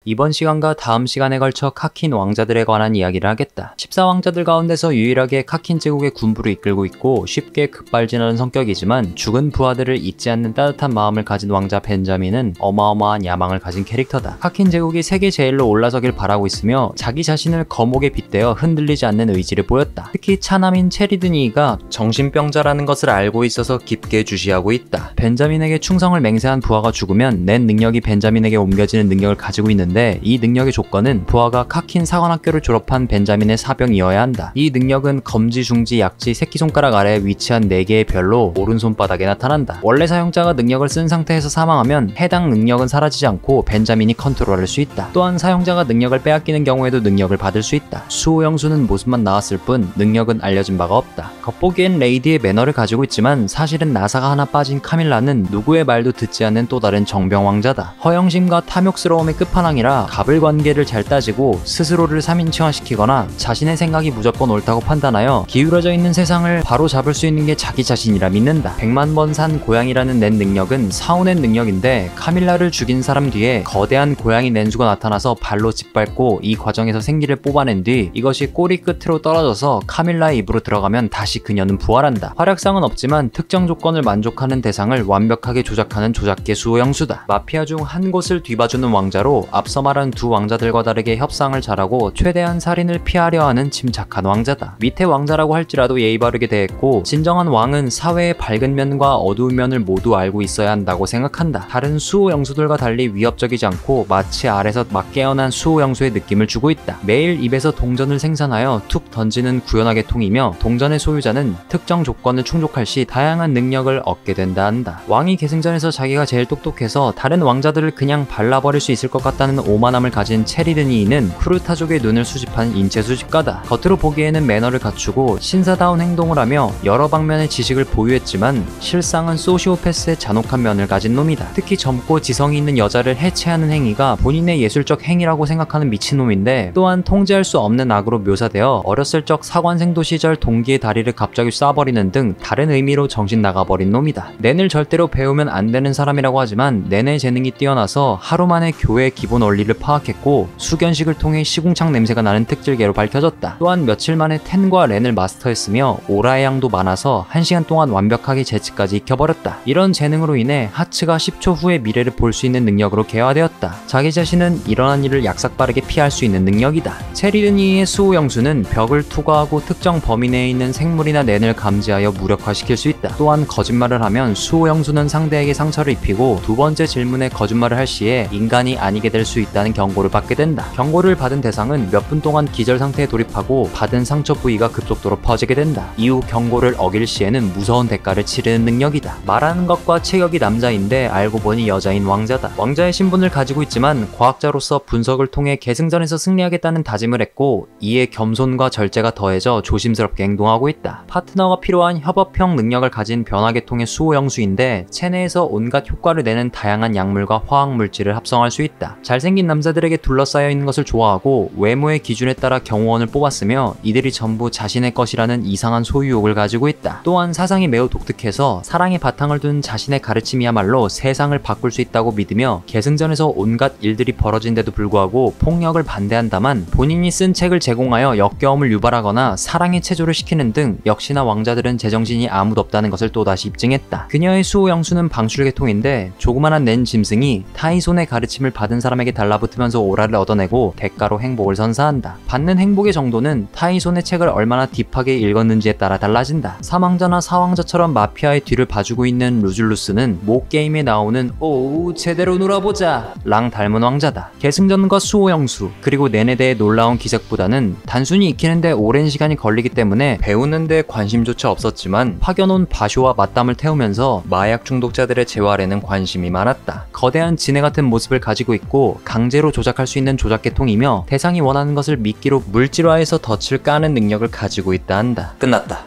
이번 시간과 다음 시간에 걸쳐 카킨 왕자들에 관한 이야기를 하겠다. 14왕자들 가운데서 유일하게 카킨 제국의 군부를 이끌고 있고 쉽게 급발진하는 성격이지만 죽은 부하들을 잊지 않는 따뜻한 마음을 가진 왕자 벤자민은 어마어마한 야망을 가진 캐릭터다. 카킨 제국이 세계 제일로 올라서길 바라고 있으며 자기 자신을 거목에 빗대어 흔들리지 않는 의지를 보였다. 특히 차남인 체리드니이가 정신병자라는 것을 알고 있어서 깊게 주시하고 있다. 벤자민에게 충성을 맹세한 부하가 죽으면 낸 능력이 벤자민에게 옮겨지는 능력을 가지고 있는데 이 능력의 조건은 부하가 카킨 사관학교를 졸업한 벤자민의 사병이어야 한다. 이 능력은 검지, 중지, 약지, 새끼손가락 아래에 위치한 4개의 별로 오른손바닥에 나타난다. 원래 사용자가 능력을 쓴 상태에서 사망하면 해당 능력은 사라지지 않고 벤자민이 컨트롤할 수 있다. 또한 사용자가 능력을 빼앗기는 경우에도 능력을 받을 수 있다. 수호영수는 모습만 나왔을 뿐 능력은 알려진 바가 없다. 겉보기엔 레이디의 매너를 가지고 있지만 사실은 나사가 하나 빠진 카밀라는 누구의 말도 듣지 않는 또 다른 정병왕자다. 허영심과 탐욕스러움의 끝판왕이라 갑을 관계를 잘 따지고 스스로를 3인칭화시키거나 자신의 생각이 무조건 옳다고 판단하여 기울어져 있는 세상을 바로 잡을 수 있는 게 자기 자신이라 믿는다. 100만 번 산 고양이라는 낸 능력은 사오낸 능력인데 카밀라를 죽인 사람 뒤에 거대한 고양이 낸수가 나타나서 발로 짓밟고 이 과정에서 생기를 뽑아낸 뒤 이것이 꼬리 끝으로 떨어져서 카밀라의 입으로 들어가면 다시 그녀는 부활한다. 활약상은 없지만 특정 조건을 만족하는 대상을 완벽하게 조작하는 조작계 수호영수다. 마피아 중 한 곳을 뒤봐주는 왕자로 앞서 말한 두 왕자들과 다르게 협상을 잘하고 최대한 살인을 피하려 하는 침착한 왕자다. 밑에 왕자라고 할지라도 예의 바르게 대했고 진정한 왕은 사회의 밝은 면과 어두운 면을 모두 알고 있어야 한다고 생각한다. 다른 수호영수들과 달리 위협적이지 않고 마치 알에서 막 깨어난 수호영수의 느낌을 주고 있다. 매일 입에서 동전을 생산하여 툭 던지는 구현하게 통이며 동전의 소유자는 특정 조건을 충족할 시 다양한 능력을 얻게 된다 한다. 왕이 계승전에서 자기가 제일 똑똑해서 다른 왕자들을 그냥 발라버릴 수 있을 것 같다는 오만함을 가진 체리드니이는 쿠르타족의 눈을 수집한 인체 수집가다. 겉으로 보기에는 매너를 갖추고 신사다운 행동을 하며 여러 방면의 지식을 보유했지만 실상은 소시오패스의 잔혹한 면을 가진 놈이다. 특히 젊고 지성이 있는 여자를 해체하는 행위가 본인의 예술적 행위라고 생각하는 미친놈인데 또한 통제할 수 없는 악으로 묘사되어 어렸을 적 사관생도 시절 동기의 다리를 갑자기 쏴버리는 등 다른 의미로 정신 나가버린 놈이다. 낸을 절대로 배우면 안 되는 사람이라고 하지만 낸의 재능이 뛰어나서 하루 만에 교회의 기본 원리를 파악했고 수견식을 통해 시궁창 냄새가 나는 특질계로 밝혀졌다. 또한 며칠 만에 텐과 렌을 마스터했으며 오라의 양도 많아서 1시간 동안 완벽하게 재치까지 익혀버렸다. 이런 재능으로 인해 하츠가 10초 후의 미래를 볼 수 있는 능력으로 개화되었다. 자기 자신은 일어난 일을 약삭빠르게 피할 수 있는 능력이다. 체리드니의 수호영수는 벽을 투과하고 특정 범위 내에 있는 생물이나 낸을 감지하여 무력화시킬 수 있다. 또한 거짓말을 하면 수호영수는 상대에게 상처를 입히고 두 번째 질문에 거짓말을 할 시에 인간이 아니게 될 수 있다는 경고를 받게 된다. 경고를 받은 대상은 몇 분 동안 기절 상태에 돌입하고 받은 상처 부위가 급속도로 퍼지게 된다. 이후 경고를 어길 시에는 무서운 대가를 치르는 능력이다. 말하는 것과 체격이 남자인데 알고 보니 여자인 왕자다. 왕자의 신분을 가지고 있지만 과학자로서 분석을 통해 계승전에서 승리하겠다는 다짐을 했고 이에 겸손과 절제가 더해져 조심스럽게 행동하고 있다. 파트너가 필요한 협업형 능력을 가진 변화계통의 수호영수인데 체내에서 온갖 효과를 내는 다양한 약물과 화학물질을 합성할 수 있다. 잘생긴 남자들에게 둘러싸여 있는 것을 좋아하고 외모의 기준에 따라 경호원을 뽑았으며 이들이 전부 자신의 것이라는 이상한 소유욕을 가지고 있다. 또한 사상이 매우 독특해서 사랑의 바탕을 둔 자신의 가르침이야말로 세상을 바꿀 수 있다고 믿으며 계승전에서 온갖 일들이 벌어진데도 불구하고 폭력을 반대한다만 본인이 쓴 책을 제공하여 역겨움을 유발하거나 사랑의 체조를 시키는 등 역시나 왕자들은 제정신이 아무도 없다는 것을 또다시 입증했다. 그녀의 수호영수는 방출계통인데 조그만한 낸 짐승이 타이손의 가르침을 받은 사람에게 달라붙으면서 오라를 얻어내고 대가로 행복을 선사한다. 받는 행복의 정도는 타이손의 책을 얼마나 딥하게 읽었는지에 따라 달라진다. 3왕자나 4왕자처럼 마피아의 뒤를 봐주고 있는 루줄루스는 모 게임에 나오는 오우 제대로 놀아보자 랑 닮은 왕자다. 계승전과 수호영수 그리고 낸에 대해 놀라운 기색보다는 단순히 익히는데 오랜 시간이 걸리기 때문에 배우는 데 관심조차 없었지만 파견온 바쇼와 맞담을 태우면서 마약 중독자들의 재활에는 관심이 많았다. 거대한 지네 같은 모습을 가지고 있고 강제로 조작할 수 있는 조작계통이며 대상이 원하는 것을 미끼로 물질화해서 덫을 까는 능력을 가지고 있다 한다. 끝났다.